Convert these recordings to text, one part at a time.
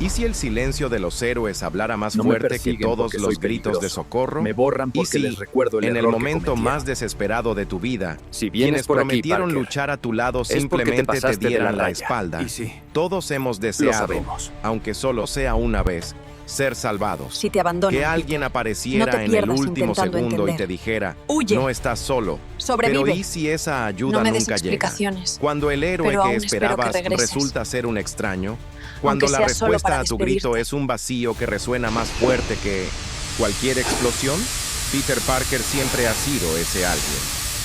¿Y si el silencio de los héroes hablara más No me fuerte que persiguen todos porque los soy gritos de peligroso. socorro? Me borran ¿Y porque si, les recuerdo el en el error que momento cometieron? más desesperado de tu vida, Si vienes quienes por aquí, prometieron Parker, luchar a tu lado es porque te simplemente te pasaste de dieran la la raya? espalda? Y sí, Todos hemos lo deseado, sabemos. aunque solo sea una vez, ser salvados. Si te abandonan, Que Peter, alguien no apareciera te en el pierdas último intentando segundo y entender. te dijera, ¡Huye! no estás solo. Sobrevive. Pero ¿y si esa ayuda No me des nunca llega? explicaciones. Cuando el héroe Pero que aún espero que esperabas regreses. resulta ser un extraño, cuando Aunque la sea solo respuesta para a tu grito despedirte. es un vacío que resuena más fuerte que cualquier explosión, Peter Parker siempre ha sido ese alguien.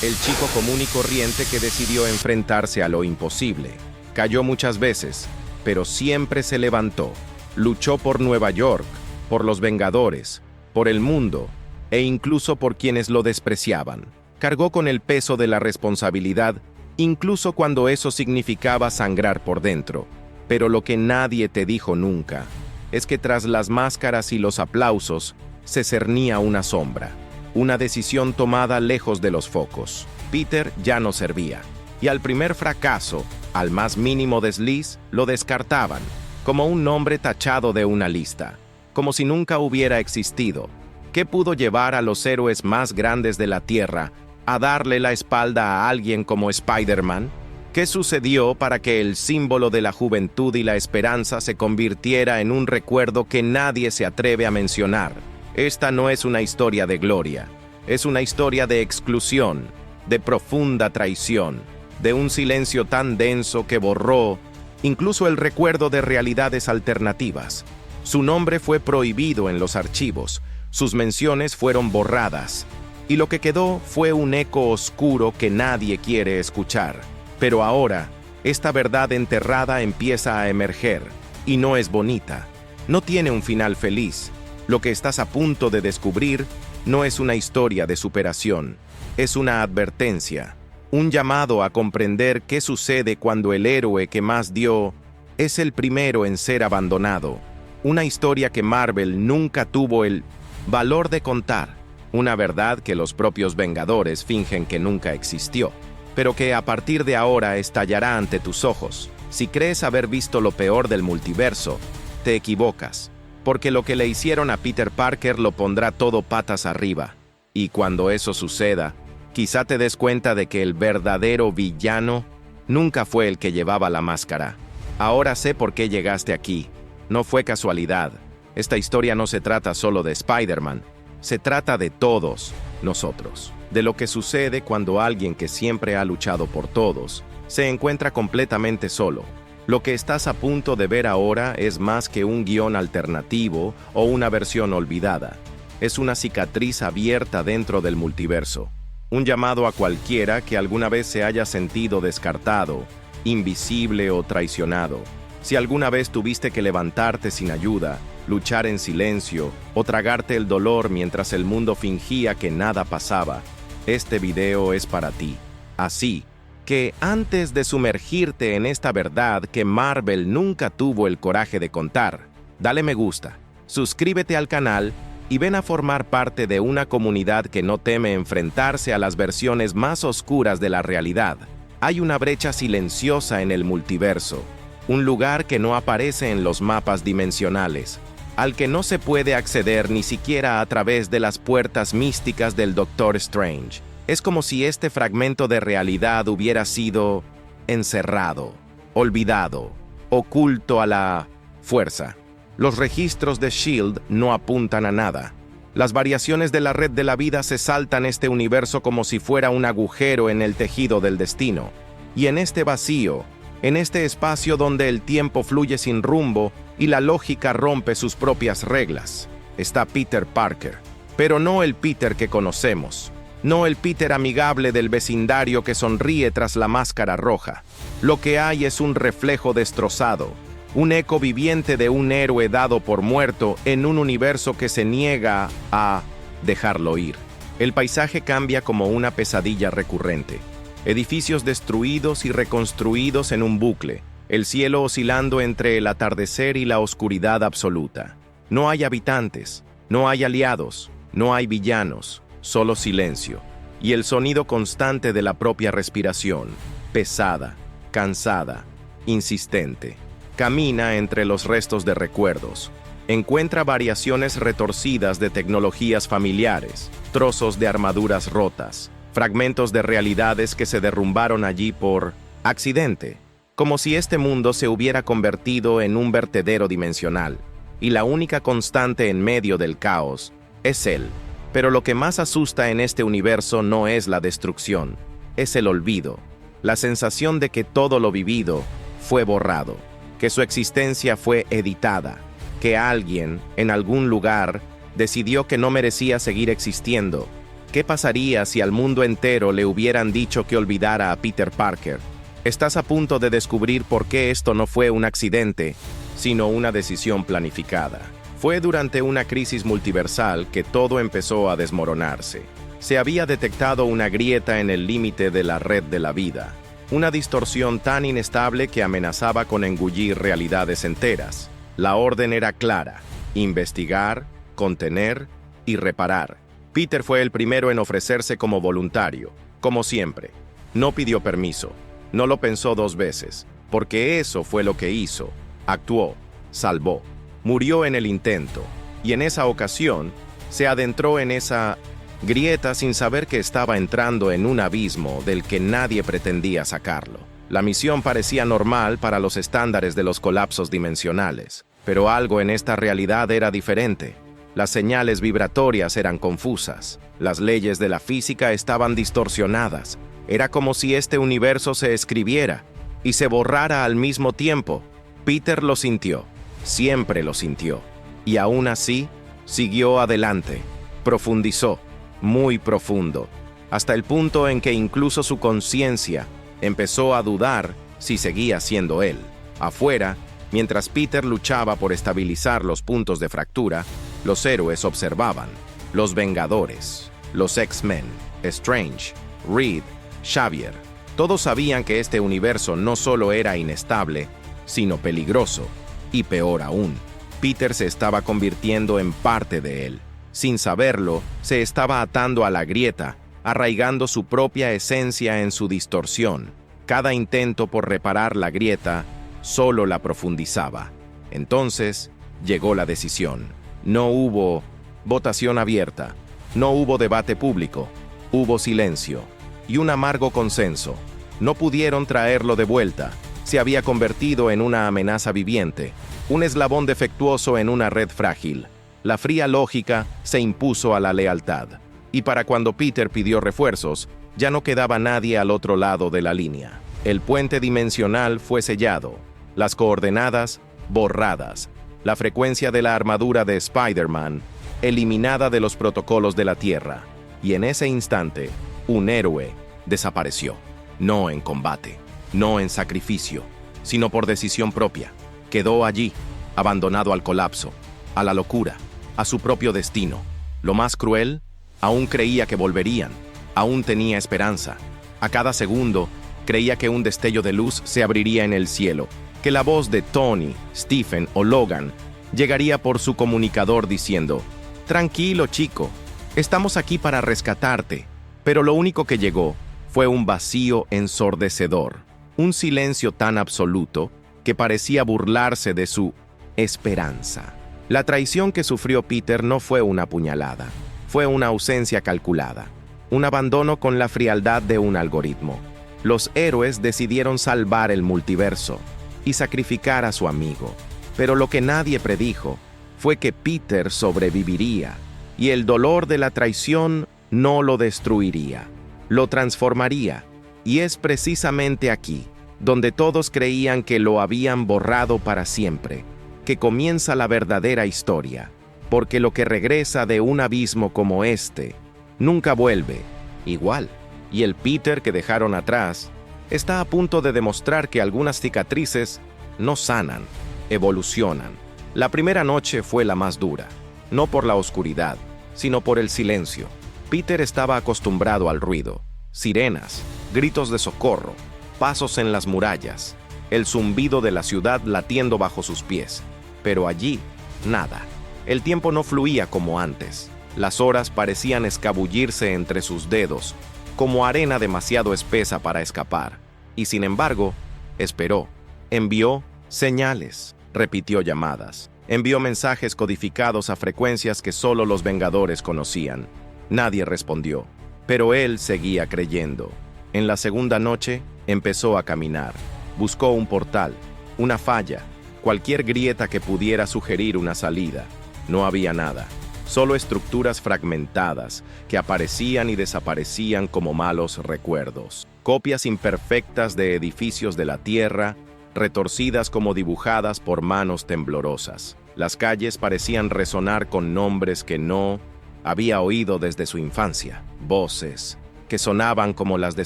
El chico común y corriente que decidió enfrentarse a lo imposible. Cayó muchas veces, pero siempre se levantó. Luchó por Nueva York, por los Vengadores, por el mundo e incluso por quienes lo despreciaban. Cargó con el peso de la responsabilidad, incluso cuando eso significaba sangrar por dentro. Pero lo que nadie te dijo nunca es que tras las máscaras y los aplausos se cernía una sombra, una decisión tomada lejos de los focos. Peter ya no servía, y al primer fracaso, al más mínimo desliz, lo descartaban, como un nombre tachado de una lista, como si nunca hubiera existido. ¿Qué pudo llevar a los héroes más grandes de la Tierra a darle la espalda a alguien como Spider-Man? ¿Qué sucedió para que el símbolo de la juventud y la esperanza se convirtiera en un recuerdo que nadie se atreve a mencionar? Esta no es una historia de gloria, es una historia de exclusión, de profunda traición, de un silencio tan denso que borró incluso el recuerdo de realidades alternativas. Su nombre fue prohibido en los archivos, sus menciones fueron borradas, y lo que quedó fue un eco oscuro que nadie quiere escuchar. Pero ahora, esta verdad enterrada empieza a emerger, y no es bonita. No tiene un final feliz. Lo que estás a punto de descubrir no es una historia de superación, es una advertencia, un llamado a comprender qué sucede cuando el héroe que más dio es el primero en ser abandonado. Una historia que Marvel nunca tuvo el valor de contar, una verdad que los propios Vengadores fingen que nunca existió, pero que a partir de ahora estallará ante tus ojos. Si crees haber visto lo peor del multiverso, te equivocas, porque lo que le hicieron a Peter Parker lo pondrá todo patas arriba. Y cuando eso suceda, quizá te des cuenta de que el verdadero villano nunca fue el que llevaba la máscara. Ahora sé por qué llegaste aquí. No fue casualidad. Esta historia no se trata solo de Spider-Man, se trata de todos nosotros. De lo que sucede cuando alguien que siempre ha luchado por todos se encuentra completamente solo. Lo que estás a punto de ver ahora es más que un guión alternativo o una versión olvidada. Es una cicatriz abierta dentro del multiverso. Un llamado a cualquiera que alguna vez se haya sentido descartado, invisible o traicionado. Si alguna vez tuviste que levantarte sin ayuda, luchar en silencio o tragarte el dolor mientras el mundo fingía que nada pasaba, este video es para ti. Así que antes de sumergirte en esta verdad que Marvel nunca tuvo el coraje de contar, dale me gusta, suscríbete al canal y ven a formar parte de una comunidad que no teme enfrentarse a las versiones más oscuras de la realidad. Hay una brecha silenciosa en el multiverso, un lugar que no aparece en los mapas dimensionales, al que no se puede acceder ni siquiera a través de las puertas místicas del Doctor Strange. Es como si este fragmento de realidad hubiera sido encerrado, olvidado, oculto a la fuerza. Los registros de S.H.I.E.L.D. no apuntan a nada. Las variaciones de la red de la vida se saltan este universo como si fuera un agujero en el tejido del destino. Y en este vacío, en este espacio donde el tiempo fluye sin rumbo y la lógica rompe sus propias reglas, está Peter Parker. Pero no el Peter que conocemos. No el Peter amigable del vecindario que sonríe tras la máscara roja. Lo que hay es un reflejo destrozado, un eco viviente de un héroe dado por muerto en un universo que se niega a dejarlo ir. El paisaje cambia como una pesadilla recurrente. Edificios destruidos y reconstruidos en un bucle, el cielo oscilando entre el atardecer y la oscuridad absoluta. No hay habitantes, no hay aliados, no hay villanos, solo silencio, y el sonido constante de la propia respiración, pesada, cansada, insistente. Camina entre los restos de recuerdos. Encuentra variaciones retorcidas de tecnologías familiares, trozos de armaduras rotas, fragmentos de realidades que se derrumbaron allí por accidente, como si este mundo se hubiera convertido en un vertedero dimensional, y la única constante en medio del caos es él. Pero lo que más asusta en este universo no es la destrucción, es el olvido, la sensación de que todo lo vivido fue borrado, que su existencia fue editada, que alguien, en algún lugar, decidió que no merecía seguir existiendo. ¿Qué pasaría si al mundo entero le hubieran dicho que olvidara a Peter Parker? Estás a punto de descubrir por qué esto no fue un accidente, sino una decisión planificada. Fue durante una crisis multiversal que todo empezó a desmoronarse. Se había detectado una grieta en el límite de la red de la vida, una distorsión tan inestable que amenazaba con engullir realidades enteras. La orden era clara: investigar, contener y reparar. Peter fue el primero en ofrecerse como voluntario, como siempre. No pidió permiso, no lo pensó dos veces, porque eso fue lo que hizo. Actuó, salvó, murió en el intento, y en esa ocasión se adentró en esa grieta sin saber que estaba entrando en un abismo del que nadie pretendía sacarlo. La misión parecía normal para los estándares de los colapsos dimensionales, pero algo en esta realidad era diferente. Las señales vibratorias eran confusas, las leyes de la física estaban distorsionadas. Era como si este universo se escribiera y se borrara al mismo tiempo. Peter lo sintió, siempre lo sintió, y aún así siguió adelante, profundizó, muy profundo, hasta el punto en que incluso su conciencia empezó a dudar si seguía siendo él. Afuera, mientras Peter luchaba por estabilizar los puntos de fractura, los héroes observaban. Los Vengadores, los X-Men, Strange, Reed, Xavier. Todos sabían que este universo no solo era inestable, sino peligroso. Y peor aún, Peter se estaba convirtiendo en parte de él. Sin saberlo, se estaba atando a la grieta, arraigando su propia esencia en su distorsión. Cada intento por reparar la grieta solo la profundizaba. Entonces, llegó la decisión. No hubo votación abierta, no hubo debate público, hubo silencio y un amargo consenso. No pudieron traerlo de vuelta. Se había convertido en una amenaza viviente, un eslabón defectuoso en una red frágil. La fría lógica se impuso a la lealtad, y para cuando Peter pidió refuerzos, ya no quedaba nadie al otro lado de la línea. El puente dimensional fue sellado, las coordenadas borradas, la frecuencia de la armadura de Spider-Man eliminada de los protocolos de la Tierra, y en ese instante, un héroe desapareció. No en combate, no en sacrificio, sino por decisión propia. Quedó allí, abandonado al colapso, a la locura, a su propio destino. Lo más cruel, aún creía que volverían, aún tenía esperanza. A cada segundo, creía que un destello de luz se abriría en el cielo, que la voz de Tony, Stephen o Logan llegaría por su comunicador diciendo: «Tranquilo, chico, estamos aquí para rescatarte». Pero lo único que llegó fue un vacío ensordecedor, un silencio tan absoluto que parecía burlarse de su esperanza. La traición que sufrió Peter no fue una puñalada, fue una ausencia calculada, un abandono con la frialdad de un algoritmo. Los héroes decidieron salvar el multiverso y sacrificar a su amigo, pero lo que nadie predijo fue que Peter sobreviviría, y el dolor de la traición no lo destruiría, lo transformaría, y es precisamente aquí, donde todos creían que lo habían borrado para siempre, que comienza la verdadera historia, porque lo que regresa de un abismo como este nunca vuelve igual, y el Peter que dejaron atrás está a punto de demostrar que algunas cicatrices no sanan, evolucionan. La primera noche fue la más dura, no por la oscuridad, sino por el silencio. Peter estaba acostumbrado al ruido, sirenas, gritos de socorro, pasos en las murallas, el zumbido de la ciudad latiendo bajo sus pies. Pero allí, nada. El tiempo no fluía como antes. Las horas parecían escabullirse entre sus dedos, como arena demasiado espesa para escapar. Y sin embargo, esperó, envió Señales. Repitió llamadas. Envió mensajes codificados a frecuencias que solo los Vengadores conocían. Nadie respondió, pero él seguía creyendo. En la segunda noche, empezó a caminar. Buscó un portal, una falla, cualquier grieta que pudiera sugerir una salida. No había nada, solo estructuras fragmentadas que aparecían y desaparecían como malos recuerdos. Copias imperfectas de edificios de la Tierra, retorcidas como dibujadas por manos temblorosas. Las calles parecían resonar con nombres que no había oído desde su infancia. Voces que sonaban como las de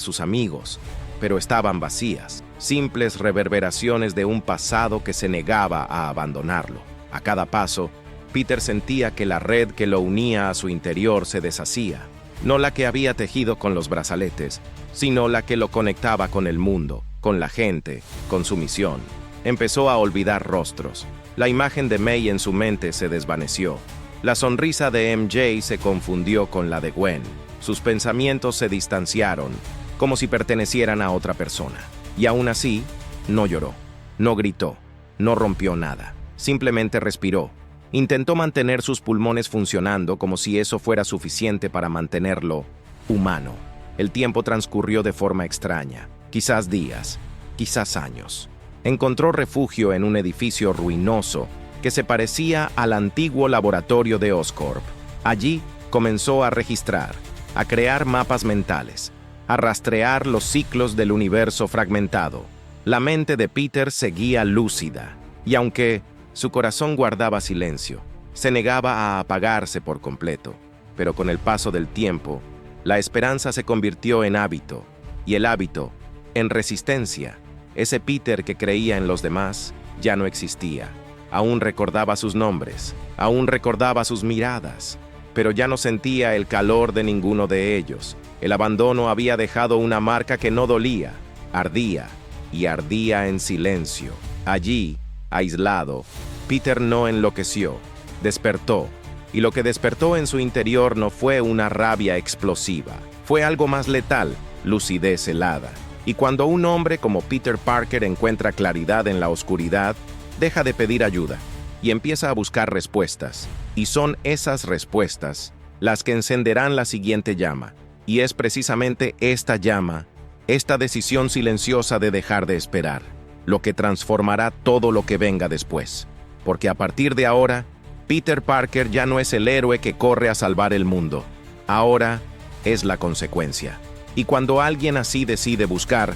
sus amigos, pero estaban vacías. Simples reverberaciones de un pasado que se negaba a abandonarlo. A cada paso, Peter sentía que la red que lo unía a su interior se deshacía. No la que había tejido con los brazaletes, sino la que lo conectaba con el mundo, con la gente, con su misión. Empezó a olvidar rostros. La imagen de May en su mente se desvaneció. La sonrisa de MJ se confundió con la de Gwen. Sus pensamientos se distanciaron, como si pertenecieran a otra persona. Y aún así, no lloró, no gritó, no rompió nada. Simplemente respiró. Intentó mantener sus pulmones funcionando como si eso fuera suficiente para mantenerlo humano. El tiempo transcurrió de forma extraña, quizás días, quizás años. Encontró refugio en un edificio ruinoso que se parecía al antiguo laboratorio de Oscorp. Allí comenzó a registrar, a crear mapas mentales, a rastrear los ciclos del universo fragmentado. La mente de Peter seguía lúcida, y aunque su corazón guardaba silencio, se negaba a apagarse por completo. Pero con el paso del tiempo, la esperanza se convirtió en hábito, y el hábito en resistencia. Ese Peter que creía en los demás ya no existía. Aún recordaba sus nombres, aún recordaba sus miradas, pero ya no sentía el calor de ninguno de ellos. El abandono había dejado una marca que no dolía, ardía y ardía en silencio. Allí, aislado, Peter no enloqueció, despertó, y lo que despertó en su interior no fue una rabia explosiva, fue algo más letal, lucidez helada. Y cuando un hombre como Peter Parker encuentra claridad en la oscuridad, deja de pedir ayuda y empieza a buscar respuestas. Y son esas respuestas las que encenderán la siguiente llama. Y es precisamente esta llama, esta decisión silenciosa de dejar de esperar, lo que transformará todo lo que venga después. Porque a partir de ahora, Peter Parker ya no es el héroe que corre a salvar el mundo. Ahora es la consecuencia. Y cuando alguien así decide buscar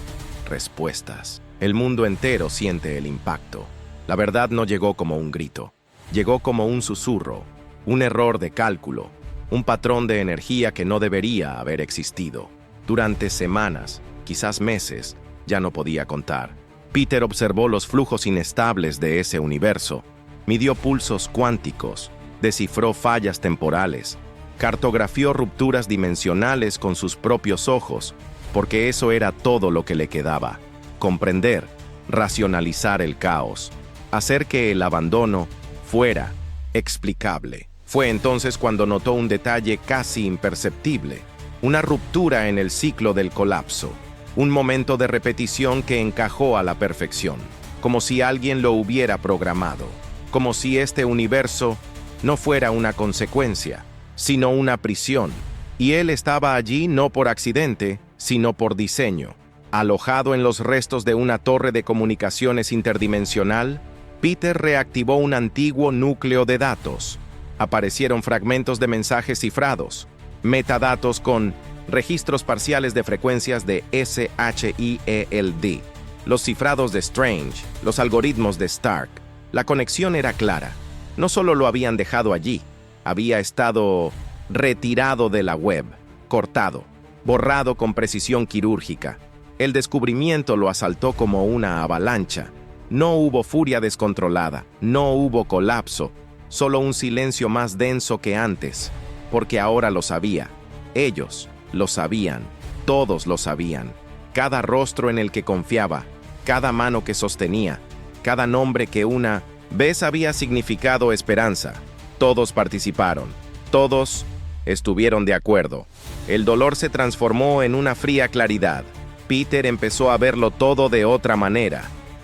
respuestas, el mundo entero siente el impacto. La verdad no llegó como un grito, llegó como un susurro, un error de cálculo, un patrón de energía que no debería haber existido. Durante semanas, quizás meses, ya no podía contar. Peter observó los flujos inestables de ese universo, midió pulsos cuánticos, descifró fallas temporales, cartografió rupturas dimensionales con sus propios ojos, porque eso era todo lo que le quedaba: comprender, racionalizar el caos, hacer que el abandono fuera explicable. Fue entonces cuando notó un detalle casi imperceptible, una ruptura en el ciclo del colapso, un momento de repetición que encajó a la perfección, como si alguien lo hubiera programado, como si este universo no fuera una consecuencia, sino una prisión. Y él estaba allí no por accidente, sino por diseño. Alojado en los restos de una torre de comunicaciones interdimensional, Peter reactivó un antiguo núcleo de datos. Aparecieron fragmentos de mensajes cifrados, metadatos con registros parciales de frecuencias de SHIELD, los cifrados de Strange, los algoritmos de Stark. La conexión era clara. No solo lo habían dejado allí, había estado retirado de la web, cortado, borrado con precisión quirúrgica. El descubrimiento lo asaltó como una avalancha. No hubo furia descontrolada, no hubo colapso, solo un silencio más denso que antes, porque ahora lo sabía. Ellos lo sabían, todos lo sabían. Cada rostro en el que confiaba, cada mano que sostenía, cada nombre que una vez había significado esperanza. Todos participaron, todos estuvieron de acuerdo. El dolor se transformó en una fría claridad. Peter empezó a verlo todo de otra manera,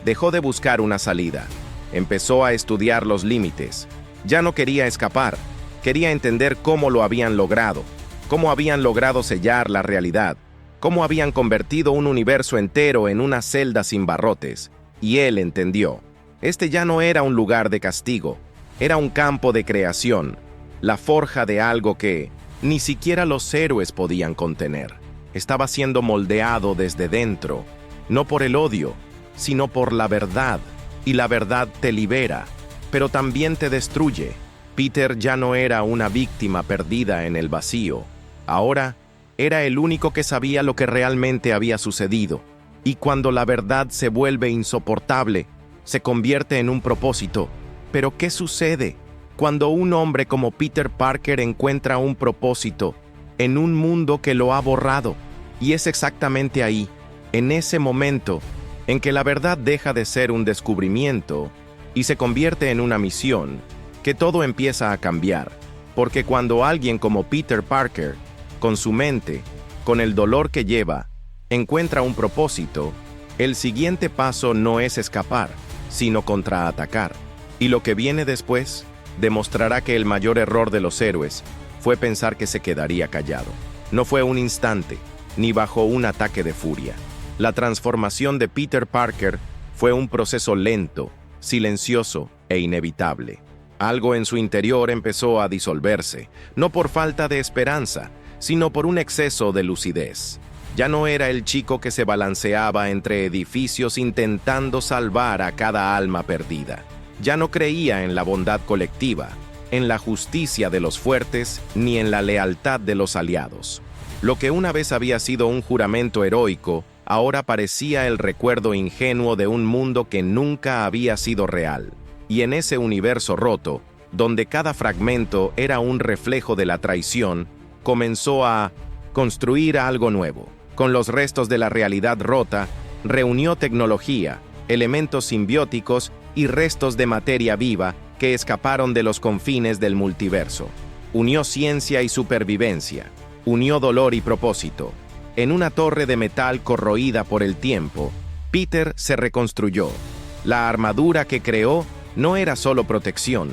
Dejó de buscar una salida. Empezó a estudiar los límites. Ya no quería escapar. Quería entender cómo lo habían logrado. Cómo habían logrado sellar la realidad. Cómo habían convertido un universo entero en una celda sin barrotes. Y él entendió. Este ya no era un lugar de castigo. Era un campo de creación. La forja de algo que ni siquiera los héroes podían contener. Estaba siendo moldeado desde dentro. No por el odio, sino por la verdad. Y la verdad te libera, pero también te destruye. Peter ya no era una víctima perdida en el vacío. Ahora era el único que sabía lo que realmente había sucedido. Y cuando la verdad se vuelve insoportable, se convierte en un propósito. ¿Pero qué sucede cuando un hombre como Peter Parker encuentra un propósito en un mundo que lo ha borrado? Y es exactamente ahí, en ese momento, en que la verdad deja de ser un descubrimiento y se convierte en una misión, que todo empieza a cambiar. Porque cuando alguien como Peter Parker, con su mente, con el dolor que lleva, encuentra un propósito, el siguiente paso no es escapar, sino contraatacar. Y lo que viene después demostrará que el mayor error de los héroes fue pensar que se quedaría callado. No fue un instante, ni bajo un ataque de furia. La transformación de Peter Parker fue un proceso lento, silencioso e inevitable. Algo en su interior empezó a disolverse, no por falta de esperanza, sino por un exceso de lucidez. Ya no era el chico que se balanceaba entre edificios intentando salvar a cada alma perdida. Ya no creía en la bondad colectiva, en la justicia de los fuertes, ni en la lealtad de los aliados. Lo que una vez había sido un juramento heroico, ahora parecía el recuerdo ingenuo de un mundo que nunca había sido real. Y en ese universo roto, donde cada fragmento era un reflejo de la traición, comenzó a construir algo nuevo. Con los restos de la realidad rota, reunió tecnología, elementos simbióticos y restos de materia viva que escaparon de los confines del multiverso. Unió ciencia y supervivencia, unió dolor y propósito. En una torre de metal corroída por el tiempo, Peter se reconstruyó. La armadura que creó no era solo protección,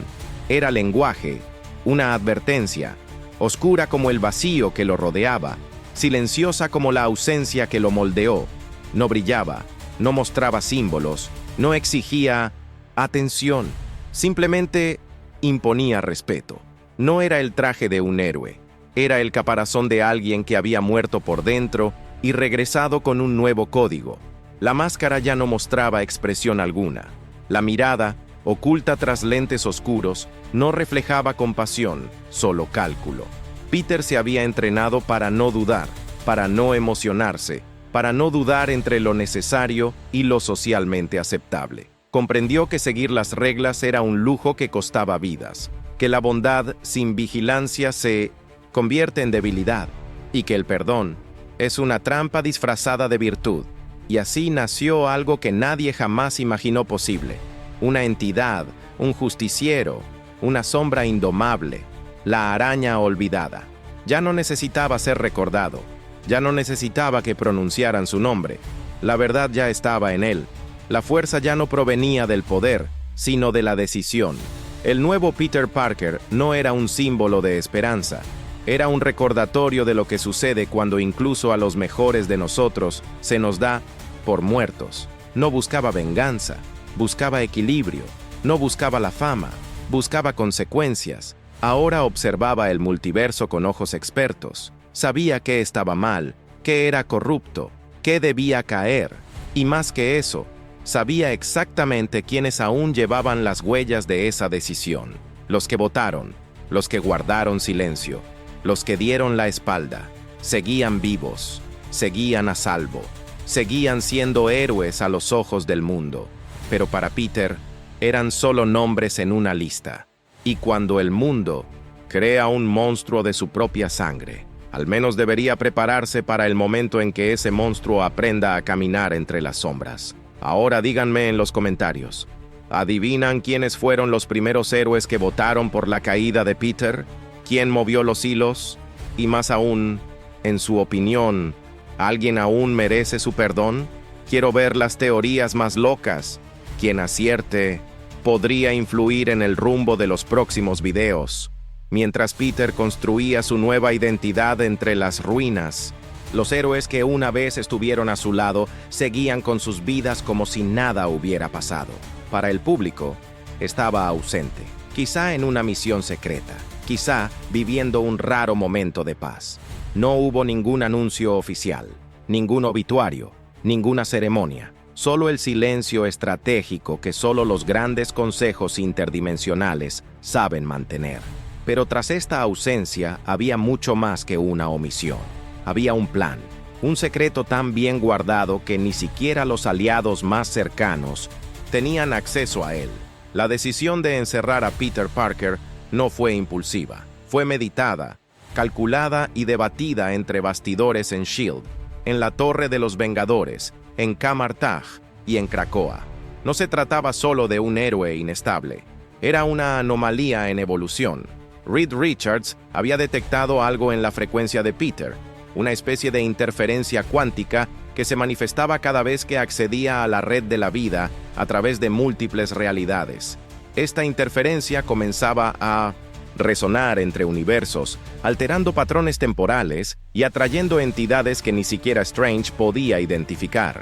era lenguaje, una advertencia, oscura como el vacío que lo rodeaba, silenciosa como la ausencia que lo moldeó. No brillaba, no mostraba símbolos, no exigía atención, simplemente imponía respeto. No era el traje de un héroe, era el caparazón de alguien que había muerto por dentro y regresado con un nuevo código. La máscara ya no mostraba expresión alguna. La mirada, oculta tras lentes oscuros, no reflejaba compasión, solo cálculo. Peter se había entrenado para no dudar, para no emocionarse, para no dudar entre lo necesario y lo socialmente aceptable. Comprendió que seguir las reglas era un lujo que costaba vidas, que la bondad sin vigilancia se convierte en debilidad, y que el perdón es una trampa disfrazada de virtud. Y así nació algo que nadie jamás imaginó posible. Una entidad, un justiciero, una sombra indomable, la araña olvidada. Ya no necesitaba ser recordado, ya no necesitaba que pronunciaran su nombre. La verdad ya estaba en él. La fuerza ya no provenía del poder, sino de la decisión. El nuevo Peter Parker no era un símbolo de esperanza, era un recordatorio de lo que sucede cuando incluso a los mejores de nosotros se nos da por muertos. No buscaba venganza, buscaba equilibrio, no buscaba la fama, buscaba consecuencias. Ahora observaba el multiverso con ojos expertos. Sabía qué estaba mal, qué era corrupto, qué debía caer. Y más que eso, sabía exactamente quiénes aún llevaban las huellas de esa decisión. Los que votaron, los que guardaron silencio, los que dieron la espalda, seguían vivos, seguían a salvo, seguían siendo héroes a los ojos del mundo. Pero para Peter, eran solo nombres en una lista. Y cuando el mundo crea un monstruo de su propia sangre, al menos debería prepararse para el momento en que ese monstruo aprenda a caminar entre las sombras. Ahora díganme en los comentarios, ¿adivinan quiénes fueron los primeros héroes que votaron por la caída de Peter? ¿Quién movió los hilos? Y más aún, en su opinión, ¿alguien aún merece su perdón? Quiero ver las teorías más locas Quien acierte podría influir en el rumbo de los próximos videos. Mientras Peter construía su nueva identidad entre las ruinas, los héroes que una vez estuvieron a su lado seguían con sus vidas como si nada hubiera pasado. Para el público, estaba ausente, quizá en una misión secreta, quizá viviendo un raro momento de paz. No hubo ningún anuncio oficial, ningún obituario, ninguna ceremonia, solo el silencio estratégico que solo los grandes consejos interdimensionales saben mantener. Pero tras esta ausencia había mucho más que una omisión. Había un plan, un secreto tan bien guardado que ni siquiera los aliados más cercanos tenían acceso a él. La decisión de encerrar a Peter Parker no fue impulsiva, fue meditada, calculada y debatida entre bastidores en S.H.I.E.L.D., en la Torre de los Vengadores, en Kamar-Taj y en Krakoa. No se trataba solo de un héroe inestable, era una anomalía en evolución. Reed Richards había detectado algo en la frecuencia de Peter, una especie de interferencia cuántica que se manifestaba cada vez que accedía a la red de la vida a través de múltiples realidades. Esta interferencia comenzaba a resonar entre universos, alterando patrones temporales y atrayendo entidades que ni siquiera Strange podía identificar.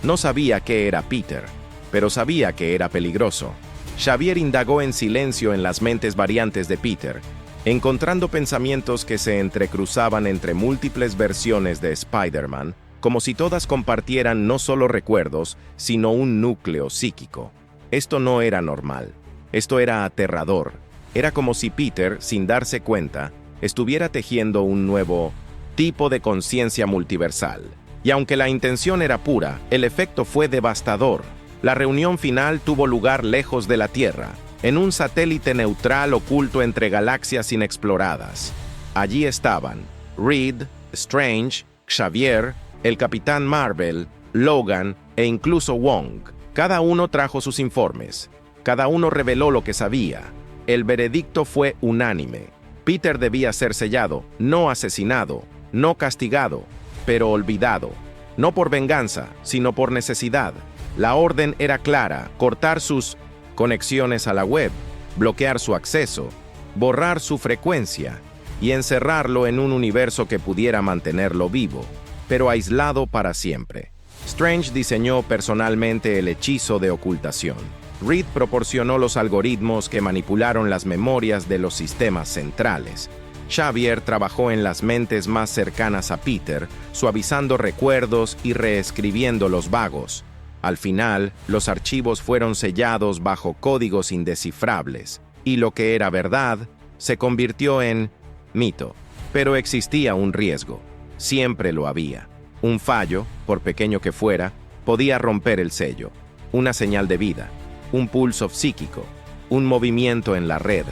No sabía qué era Peter, pero sabía que era peligroso. Xavier indagó en silencio en las mentes variantes de Peter, encontrando pensamientos que se entrecruzaban entre múltiples versiones de Spider-Man, como si todas compartieran no solo recuerdos, sino un núcleo psíquico. Esto no era normal. Esto era aterrador. Era como si Peter, sin darse cuenta, estuviera tejiendo un nuevo tipo de conciencia multiversal. Y aunque la intención era pura, el efecto fue devastador. La reunión final tuvo lugar lejos de la Tierra, en un satélite neutral oculto entre galaxias inexploradas. Allí estaban Reed, Strange, Xavier, el Capitán Marvel, Logan e incluso Wong. Cada uno trajo sus informes. Cada uno reveló lo que sabía. El veredicto fue unánime. Peter debía ser sellado, no asesinado, no castigado, pero olvidado. No por venganza, sino por necesidad. La orden era clara: cortar sus conexiones a la web, bloquear su acceso, borrar su frecuencia y encerrarlo en un universo que pudiera mantenerlo vivo, pero aislado para siempre. Strange diseñó personalmente el hechizo de ocultación. Reed proporcionó los algoritmos que manipularon las memorias de los sistemas centrales. Xavier trabajó en las mentes más cercanas a Peter, suavizando recuerdos y reescribiendo los vagos. Al final, los archivos fueron sellados bajo códigos indescifrables, y lo que era verdad se convirtió en mito. Pero existía un riesgo. Siempre lo había. Un fallo, por pequeño que fuera, podía romper el sello. Una señal de vida, un pulso psíquico, un movimiento en la red.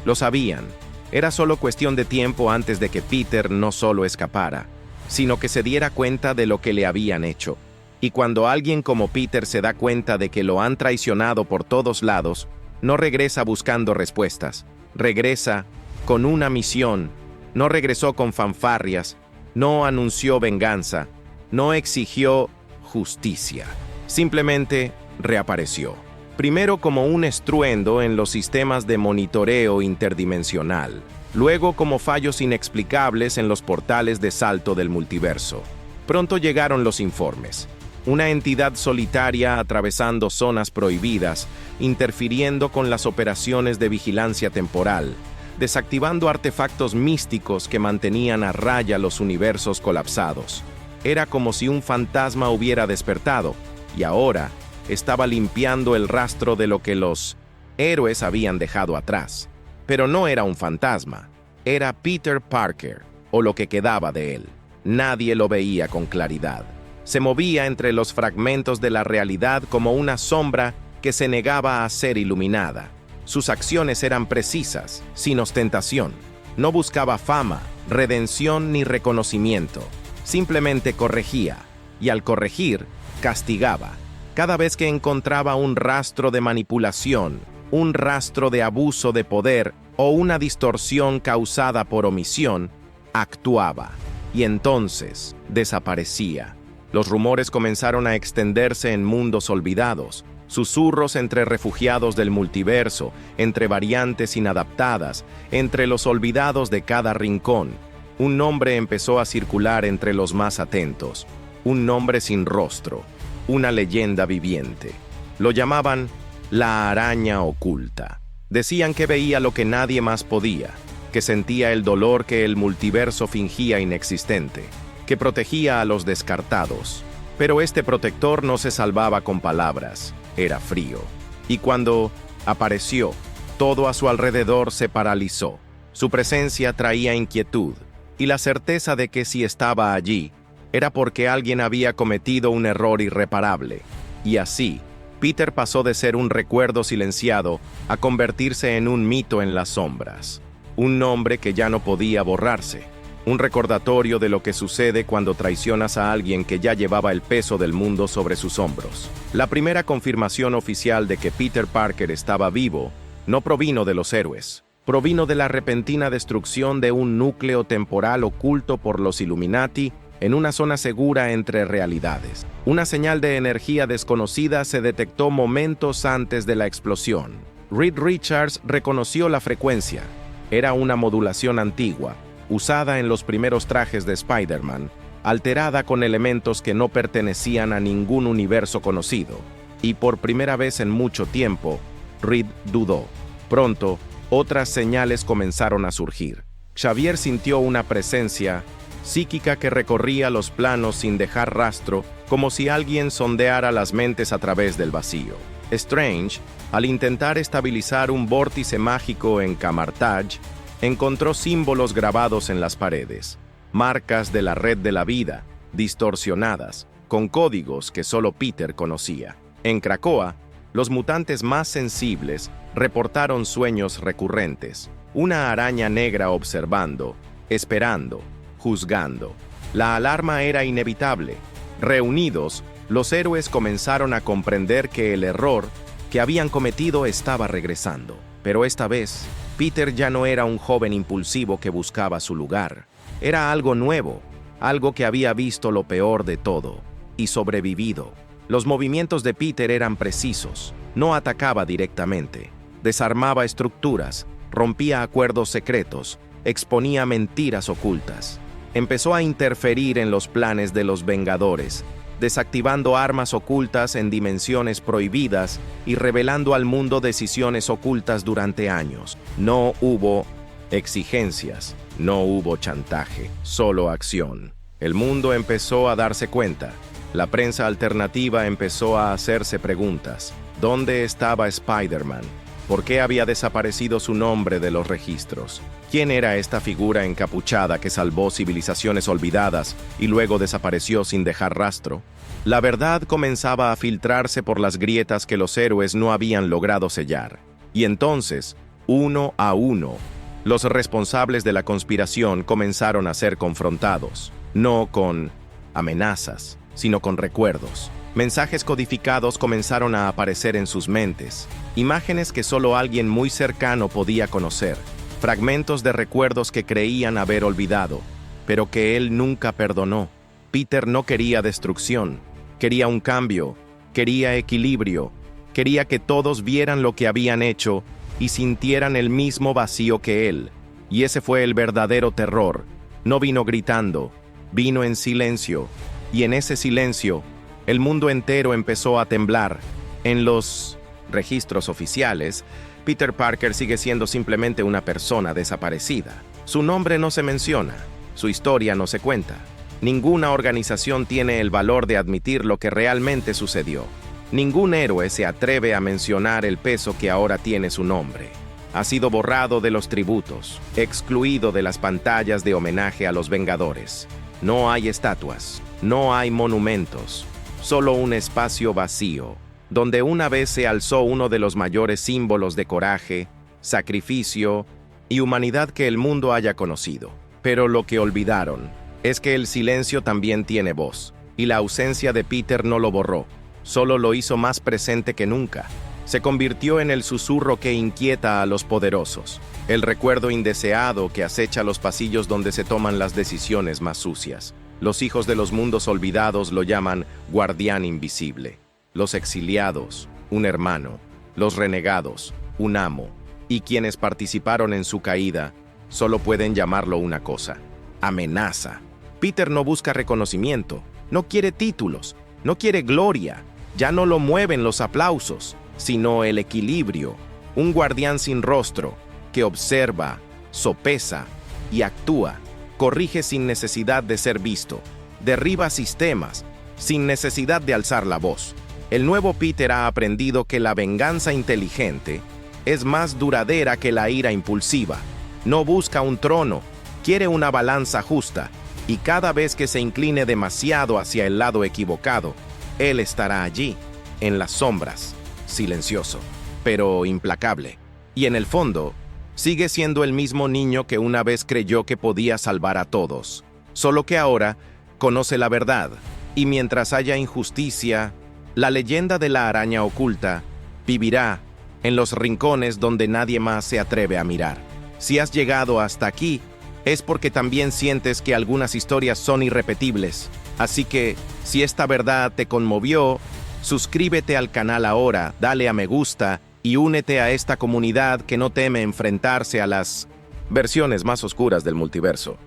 Lo sabían. Era solo cuestión de tiempo antes de que Peter no solo escapara, sino que se diera cuenta de lo que le habían hecho. Y cuando alguien como Peter se da cuenta de que lo han traicionado por todos lados, no regresa buscando respuestas. Regresa con una misión. No regresó con fanfarrias. No anunció venganza. No exigió justicia. Simplemente reapareció. Primero como un estruendo en los sistemas de monitoreo interdimensional. Luego como fallos inexplicables en los portales de salto del multiverso. Pronto llegaron los informes. Una entidad solitaria atravesando zonas prohibidas, interfiriendo con las operaciones de vigilancia temporal, desactivando artefactos místicos que mantenían a raya los universos colapsados. Era como si un fantasma hubiera despertado, y ahora estaba limpiando el rastro de lo que los héroes habían dejado atrás. Pero no era un fantasma, era Peter Parker, o lo que quedaba de él. Nadie lo veía con claridad. Se movía entre los fragmentos de la realidad como una sombra que se negaba a ser iluminada. Sus acciones eran precisas, sin ostentación. No buscaba fama, redención ni reconocimiento. Simplemente corregía, y al corregir, castigaba. Cada vez que encontraba un rastro de manipulación, un rastro de abuso de poder o una distorsión causada por omisión, actuaba. Y entonces desaparecía. Los rumores comenzaron a extenderse en mundos olvidados. Susurros entre refugiados del multiverso, entre variantes inadaptadas, entre los olvidados de cada rincón. Un nombre empezó a circular entre los más atentos. Un nombre sin rostro, una leyenda viviente. Lo llamaban la araña oculta. Decían que veía lo que nadie más podía, que sentía el dolor que el multiverso fingía inexistente, que protegía a los descartados. Pero este protector no se salvaba con palabras, era frío. Y cuando apareció, todo a su alrededor se paralizó. Su presencia traía inquietud, y la certeza de que si estaba allí, era porque alguien había cometido un error irreparable. Y así, Peter pasó de ser un recuerdo silenciado a convertirse en un mito en las sombras. Un nombre que ya no podía borrarse. Un recordatorio de lo que sucede cuando traicionas a alguien que ya llevaba el peso del mundo sobre sus hombros. La primera confirmación oficial de que Peter Parker estaba vivo no provino de los héroes. Provino de la repentina destrucción de un núcleo temporal oculto por los Illuminati en una zona segura entre realidades. Una señal de energía desconocida se detectó momentos antes de la explosión. Reed Richards reconoció la frecuencia. Era una modulación antigua, usada en los primeros trajes de Spider-Man, alterada con elementos que no pertenecían a ningún universo conocido. Y por primera vez en mucho tiempo, Reed dudó. Pronto, otras señales comenzaron a surgir. Xavier sintió una presencia psíquica que recorría los planos sin dejar rastro, como si alguien sondeara las mentes a través del vacío. Strange, al intentar estabilizar un vórtice mágico en Camartage, encontró símbolos grabados en las paredes, marcas de la red de la vida, distorsionadas, con códigos que solo Peter conocía. En Krakoa, los mutantes más sensibles reportaron sueños recurrentes, una araña negra observando, esperando, juzgando. La alarma era inevitable. Reunidos, los héroes comenzaron a comprender que el error que habían cometido estaba regresando. Pero esta vez, Peter ya no era un joven impulsivo que buscaba su lugar. Era algo nuevo, algo que había visto lo peor de todo y sobrevivido. Los movimientos de Peter eran precisos, no atacaba directamente, desarmaba estructuras, rompía acuerdos secretos, exponía mentiras ocultas. Empezó a interferir en los planes de los Vengadores, desactivando armas ocultas en dimensiones prohibidas y revelando al mundo decisiones ocultas durante años. No hubo exigencias, no hubo chantaje, solo acción. El mundo empezó a darse cuenta. La prensa alternativa empezó a hacerse preguntas. ¿Dónde estaba Spider-Man? ¿Por qué había desaparecido su nombre de los registros? ¿Quién era esta figura encapuchada que salvó civilizaciones olvidadas y luego desapareció sin dejar rastro? La verdad comenzaba a filtrarse por las grietas que los héroes no habían logrado sellar. Y entonces, uno a uno, los responsables de la conspiración comenzaron a ser confrontados, no con amenazas, sino con recuerdos. Mensajes codificados comenzaron a aparecer en sus mentes, imágenes que solo alguien muy cercano podía conocer, fragmentos de recuerdos que creían haber olvidado, pero que él nunca perdonó. Peter no quería destrucción, quería un cambio, quería equilibrio, quería que todos vieran lo que habían hecho y sintieran el mismo vacío que él. Y ese fue el verdadero terror. No vino gritando, vino en silencio, y en ese silencio, el mundo entero empezó a temblar. En los registros oficiales, Peter Parker sigue siendo simplemente una persona desaparecida. Su nombre no se menciona, su historia no se cuenta. Ninguna organización tiene el valor de admitir lo que realmente sucedió. Ningún héroe se atreve a mencionar el peso que ahora tiene su nombre. Ha sido borrado de los tributos, excluido de las pantallas de homenaje a los Vengadores. No hay estatuas, no hay monumentos. Solo un espacio vacío, donde una vez se alzó uno de los mayores símbolos de coraje, sacrificio y humanidad que el mundo haya conocido. Pero lo que olvidaron es que el silencio también tiene voz, y la ausencia de Peter no lo borró, solo lo hizo más presente que nunca. Se convirtió en el susurro que inquieta a los poderosos, el recuerdo indeseado que acecha los pasillos donde se toman las decisiones más sucias. Los hijos de los mundos olvidados lo llaman guardián invisible. Los exiliados, un hermano, los renegados, un amo, y quienes participaron en su caída solo pueden llamarlo una cosa: amenaza. Peter no busca reconocimiento, no quiere títulos, no quiere gloria, ya no lo mueven los aplausos, sino el equilibrio, un guardián sin rostro que observa, sopesa y actúa, corrige sin necesidad de ser visto, derriba sistemas sin necesidad de alzar la voz. El nuevo Peter ha aprendido que la venganza inteligente es más duradera que la ira impulsiva. No busca un trono, quiere una balanza justa, y cada vez que se incline demasiado hacia el lado equivocado, él estará allí, en las sombras, silencioso, pero implacable. Y en el fondo, sigue siendo el mismo niño que una vez creyó que podía salvar a todos, solo que ahora conoce la verdad, y mientras haya injusticia, la leyenda de la araña oculta vivirá en los rincones donde nadie más se atreve a mirar. Si has llegado hasta aquí, es porque también sientes que algunas historias son irrepetibles. Así que, si esta verdad te conmovió, suscríbete al canal ahora, dale a me gusta y únete a esta comunidad que no teme enfrentarse a las versiones más oscuras del multiverso.